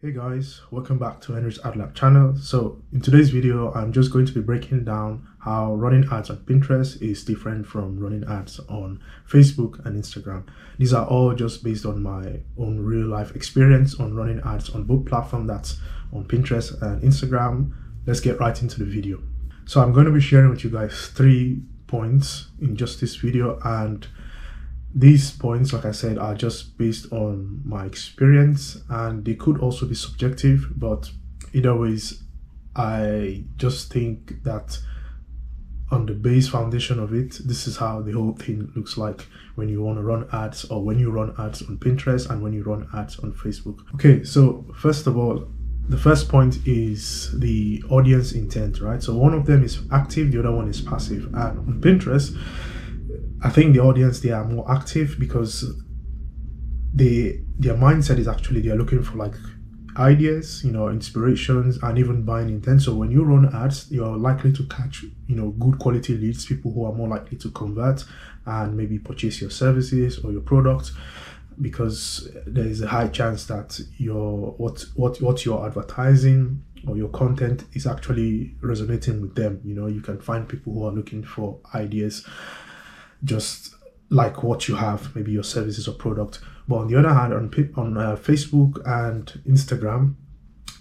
Hey guys, welcome back to Henry's Ad Lab channel. So in today's video, I'm just going to be breaking down how running ads on Pinterest is different from running ads on Facebook and Instagram. These are all just based on my own real life experience on running ads on both platforms, that's on Pinterest and Instagram. Let's get right into the video. So I'm going to be sharing with you guys 3 points in just this video, and these points, like I said, are just based on my experience and they could also be subjective, but either ways, I just think that on the base foundation of it, this is how the whole thing looks like when you want to run ads, or when you run ads on Pinterest and when you run ads on Facebook. Okay, so first of all, the first point is the audience intent, right? So one of them is active, the other one is passive. And on Pinterest, I think the audience, they are more active because their mindset is actually, they are looking for like ideas, inspirations, and even buying intent. So when you run ads, you're likely to catch, good quality leads, people who are more likely to convert and maybe purchase your services or your products, because there is a high chance that what you're advertising or your content is actually resonating with them. You can find people who are looking for ideas just like what you have, maybe your services or product. But on the other hand, on Facebook and Instagram,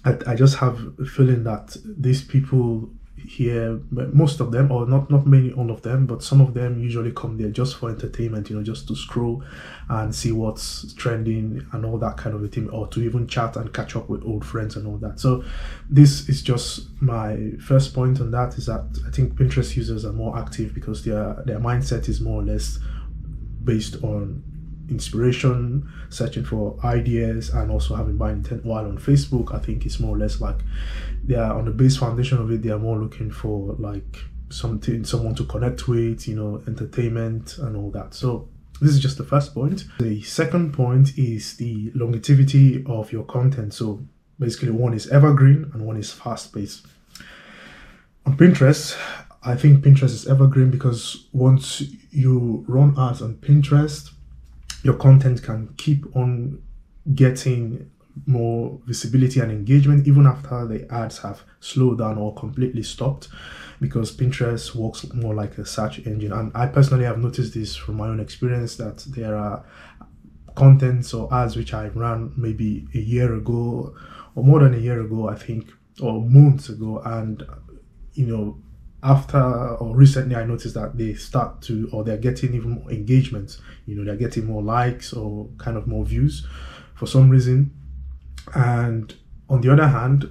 I just have a feeling that these people here, most of them, or not many, all of them, but some of them usually come there just for entertainment, just to scroll and see what's trending and all that kind of a thing, or to even chat and catch up with old friends and all that. So this is just my first point on that, is that I think Pinterest users are more active because their mindset is more or less based on inspiration, searching for ideas, and also having buying intent. While on Facebook, I think it's more or less like they are on the base foundation of it, they are more looking for like someone to connect with, entertainment and all that. So this is just the first point. The second point is the longevity of your content. So basically, one is evergreen and one is fast-paced. On Pinterest, I think Pinterest is evergreen because once you run ads on Pinterest, your content can keep on getting more visibility and engagement even after the ads have slowed down or completely stopped, because Pinterest works more like a search engine. And I personally have noticed this from my own experience, that there are contents or ads which I ran maybe a year ago or more than a year ago, I think, or months ago, and after or recently I noticed that they're getting even more engagement, they're getting more likes or kind of more views for some reason. And on the other hand,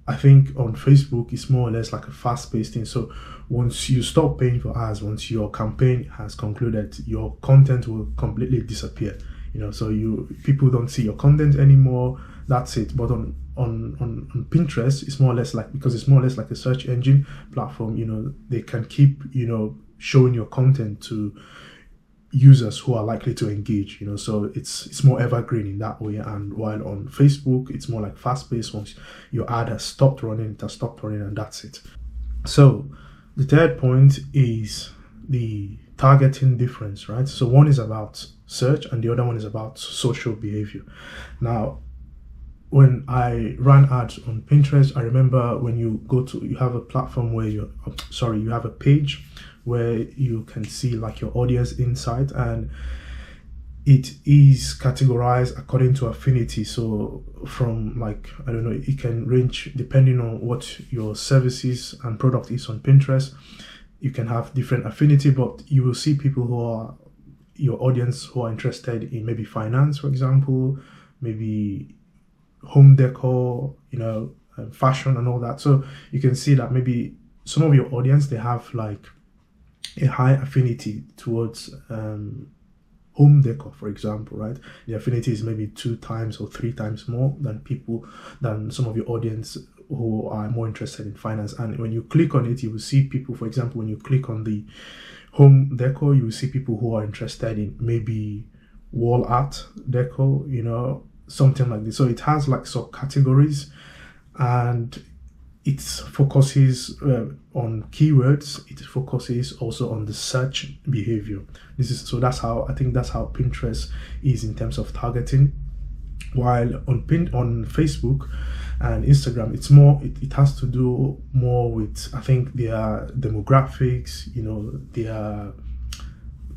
I think on Facebook it's more or less like a fast-paced thing. So once you stop paying for ads, once your campaign has concluded, your content will completely disappear. So people don't see your content anymore. That's it. But on Pinterest, it's more or less like, because it's more or less like a search engine platform, they can keep, showing your content to users who are likely to engage, so it's more evergreen in that way. And while on Facebook, it's more like fast-paced. Once your ad has stopped running, it has stopped running, and that's it. So the third point is the targeting difference, right? So one is about search and the other one is about social behavior. Now, when I ran ads on Pinterest, I remember when you have a platform where you have a page where you can see like your audience insight, and it is categorized according to affinity. So from like, I don't know, it can range depending on what your services and product is on Pinterest. You can have different affinity, but you will see people who are your audience who are interested in maybe finance, for example, maybe home decor, fashion and all that. So you can see that maybe some of your audience, they have like a high affinity towards home decor, for example, right? The affinity is maybe 2 times or 3 times more than some of your audience who are more interested in finance. And when you click on it, you will see people, for example, when you click on the home decor, you will see people who are interested in maybe wall art decor, something like this. So it has like subcategories, and it focuses on keywords. It focuses also on the search behavior. That's how Pinterest is in terms of targeting. While on Facebook and Instagram, it's more, it has to do more with, I think, their demographics, their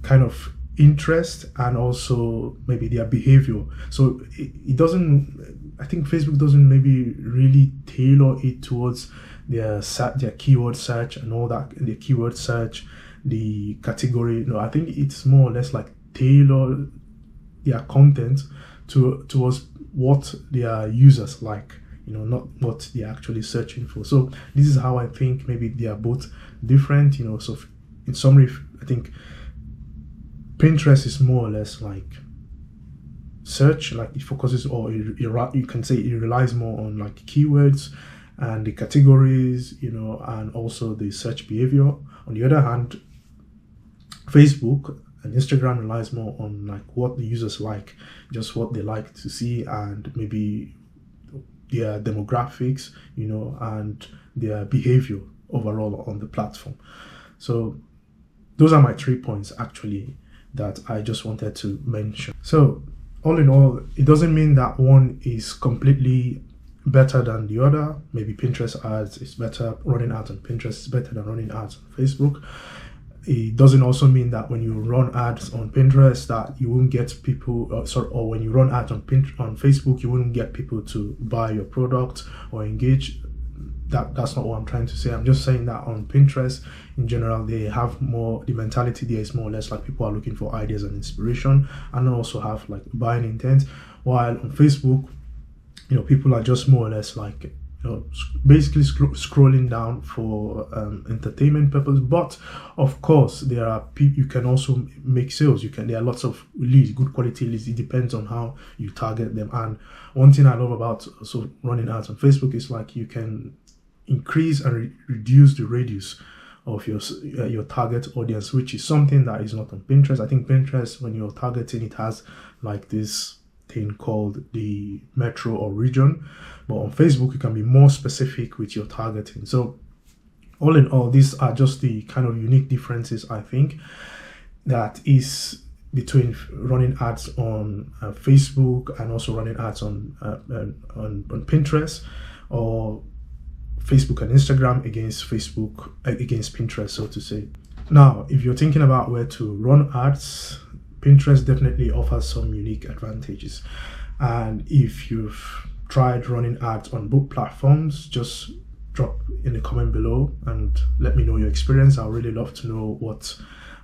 kind of interest, and also maybe their behavior. So it doesn't, I think Facebook doesn't maybe really tailor it towards their keyword search and all that, the keyword search, the category. No, I think it's more or less like tailor their content towards what their users like, not what they're actually searching for. So this is how I think maybe they are both different. So in summary, I think Pinterest is more or less like search, like it focuses, or you can say it relies more on like keywords and the categories, and also the search behavior. On the other hand, Facebook and Instagram relies more on like what the users like, just what they like to see, and maybe their demographics, and their behavior overall on the platform. So those are my 3 points actually that I just wanted to mention. So all in all, it doesn't mean that one is completely better than the other. Maybe Pinterest ads is better, running ads on Pinterest is better than running ads on Facebook. It doesn't also mean that when you run ads on Pinterest that you won't get people, or when you run ads on Facebook, you wouldn't get people to buy your product or engage. That's not what I'm trying to say. I'm just saying that on Pinterest in general, they have more, the mentality there is more or less like people are looking for ideas and inspiration, and also have like buying intent. While on Facebook, people are just more or less like, basically scrolling down for entertainment purpose. But of course, there are people, you can also make sales. There are lots of leads, good quality leads. It depends on how you target them. And one thing I love about running ads on Facebook is like you can increase and reduce the radius of your target audience, which is something that is not on Pinterest. I think Pinterest, when you're targeting, it has like this thing called the metro or region, but on Facebook you can be more specific with your targeting. So all in all, these are just the kind of unique differences I think that is between running ads on Facebook and also running ads on Pinterest, or Facebook and Instagram against Pinterest, so to say. Now, if you're thinking about where to run ads, Pinterest definitely offers some unique advantages. And if you've tried running ads on both platforms, just drop in the comment below and let me know your experience. I'd really love to know what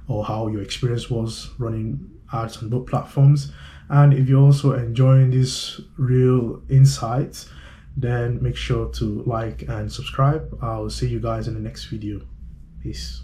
or how your experience was running ads on both platforms. And if you're also enjoying this real insights, then make sure to like and subscribe. I'll see you guys in the next video. Peace.